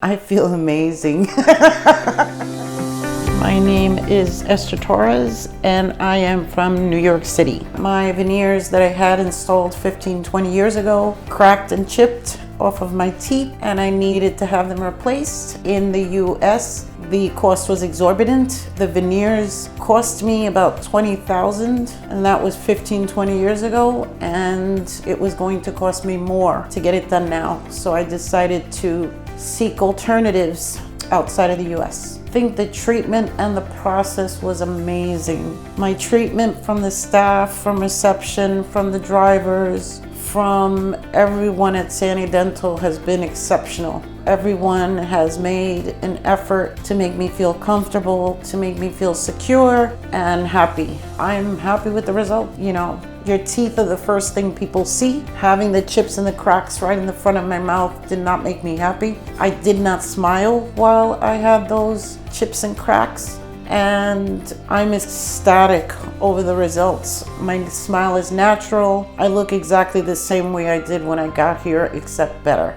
I feel amazing. My name is Esther and I am from New York City. My veneers that I had installed 15-20 years ago cracked and chipped off of my teeth, and I needed to have them replaced. In the US, the cost was exorbitant. The veneers cost me about $20,000, and that was 15-20 years ago, and it was going to cost me more to get it done now. So I decided to seek alternatives outside of the US. I think the treatment and the process was amazing. My treatment from the staff, from reception, from the drivers, from everyone at Sani Dental has been exceptional. Everyone has made an effort to make me feel comfortable, to make me feel secure and happy. I'm happy with the result. You know, your teeth are the first thing people see. Having the chips and the cracks right in the front of my mouth did not make me happy. I did not smile while I had those chips and cracks, and I'm ecstatic over the results. My smile is natural. I look exactly the same way I did when I got here, except better.